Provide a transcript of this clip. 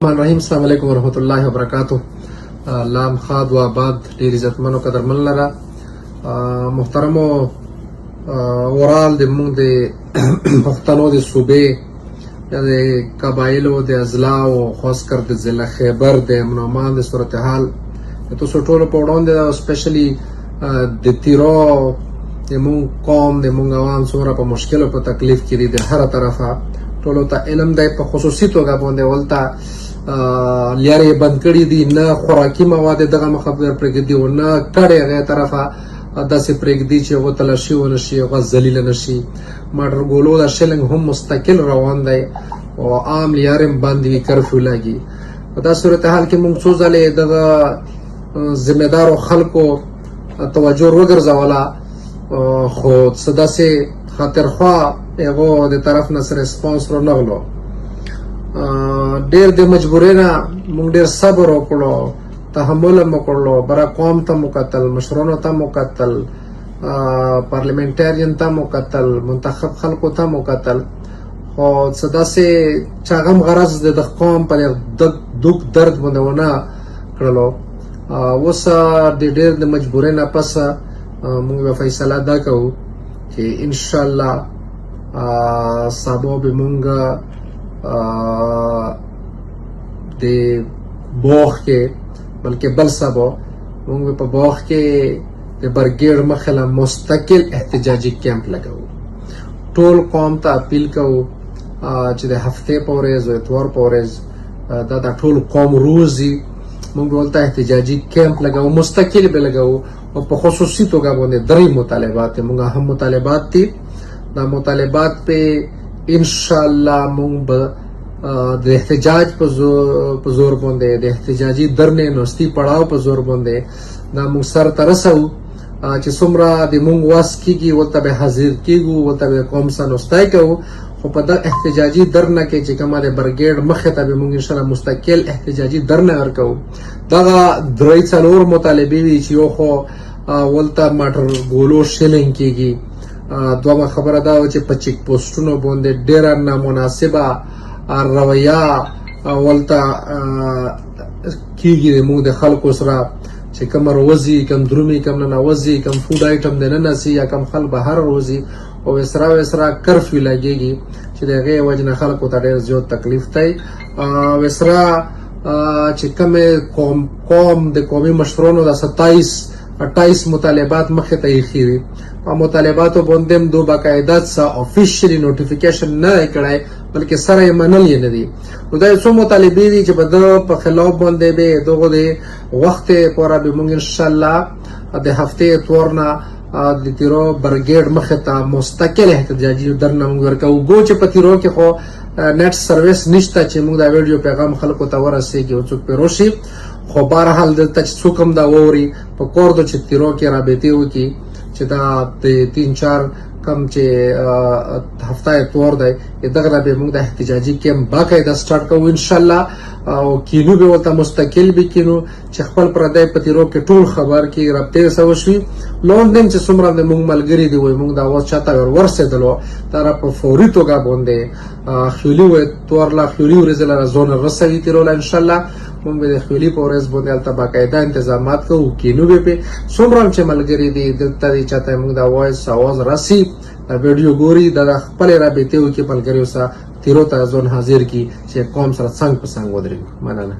रहीम अस्सलाम वालेकुम वरहमतुल्लाहि वबरकातुह। लाम खाद व आबाद ډیر عزتمنو قدرمن لره محترمو ورال د موږ د پښتنو د صوبې د قبایلو د اضلاع او خاص کر د ضلع خیبر د منومان د صورتحال تاسو ټولو په وړاندې سپیشلی د تیرو د موږ قوم د موږ عوام څومره په مشکلو په تکلیف کې دي د هر طرفه ټولو ته علم دی په خصوصي توګه باندې ولته لارې بند کړي دي نه خوراکي مواد دغه مخبر پرېږدي او نه کړې هغې طرفه داسې پرېږدي چې هغو تلاشي ونه شي هغه ذلیله نه شي موټر ګولو د شلنګ هم مستقل روان دی او عام لارې هم بند وي کرفیو لګي په دا صورتحال کې موږ څو ځلې دغه ذمهدارو خلکو توجه وګرځوله خو څه داسې خاطرخوا هغو د طرف نه څه ریسپانس رانغلو ډیر د مجبورۍ نه موږ ډیر صبر وکړو تحمل مو وکړلو بره قوم ته مو کتل مشرانو ته مو کتل پارلیمنټارین ته مو کتل منتخب خلکو ته مو کتل خو څه داسې چې هغه هم غرض د قوم په دوک درد باندې ونه کړلو اوس د ډیر د مجبورۍ نه پس موږ به فیصله دا کوو چې انشاءالله سبا به موږ د باغ کې بلکې بل سبا موږ په باغ کې د برګیډ مخې له مستقل احتجاجي کیمپ لګوو ټول قوم ته اپیل کوو چې د هفتې په ورځ او اتوار په ورځ دا د ټول قوم روزي موږ ولته احتجاجي کیمپ لګوو مستقل به لګوو او په خصوصي توګه باندې درې مطالبات موږ هم مطالبات دي دا مطالبات په انشاءالله موږ به د احتجاج په زور باندې د احتجاجي درنې نوستي پړاو په زور باندې دا موږ سر ته رسوو چې څومره د موږ واس کېږي ورته به حاضر کېږو ورته به قوم سره نوستی کوو خو په دا احتجاجي درنه کې چې کومه د برګیډ مخې ته به موږ انشاءالله مستقل احتجاجي درنه ورکوو دغه درې څلور مطالبې وي چې یو خو ولته موټر ګولو شلنګ کېږي دومره خبره دا و چې په چیک پوسټونو باندې ډیره نامناسبه رویه ولته کېږي موږ د خلکو سره چې کوم روزي کوم درومي کوم ننوځي کوم فوډ آیټم د ننسي یا کوم خلک بهر روزي او وسرا کرفیو لګېږي چې د هغې وجې نه خلکو ته ډېر زیات تکلیف دی وسرا چې کومې قوم د قومي مشرانو د 28 مطالبات مخې ته ایښي دي په مطالباتو باندې هم دو باقاعده څه افیشلی نوټیفیکیشن نه دی کړی بلکې سره یې منل یې نه دي نو دا یو څو مطالبې دي چې په ده په خلاف باندې به دغو د وخت پوره به موږ انشاءالله د هفتې اتوار نه د تیرو برګیډ مخې ته مستقل احتجاجي درنه موږ ورکوو ګو چې په تیرو کې خو نیټ سروس نشته چې موږ دا ویډیو پیغام خلکو ته ورسېږي او څوک پرې روشي خو بهرحال دلته چې څوک هم دا واوري په کور ده چې تیرو کې رابطې وکړي چې دا د 3-4 کم چې هفته اتوار دی دغه نه به موږ د احتجاجي کیمپ باقاعده سټارټ کوو انشاءالله او کینو به ورته مستقل به کینو چې خپل پردی په تیرو کې ټول خبر کې رابطې سره وشوي لوندن چې څومره د موږ ملګري دي وایي موږ دا اوس چاته ورسېدلو دا را په فوري توګه باندې خیولي اتوار لا خیولي ورځې لره زون رسوي تیروله انشاءالله موږ به د خیولي په ورځ باندې هلته باقاعده انتظامات کوو کینو به پې څومره هم چې ملګري دي دلته دي چاته موږ دا وایس اواز رسي ویډیو ګوري د خپلې رابطې وکړي ملګریو سره تیرو ته ځان حاضر کړي چې قوم سره څنګ په څنګ ودرېږو مننه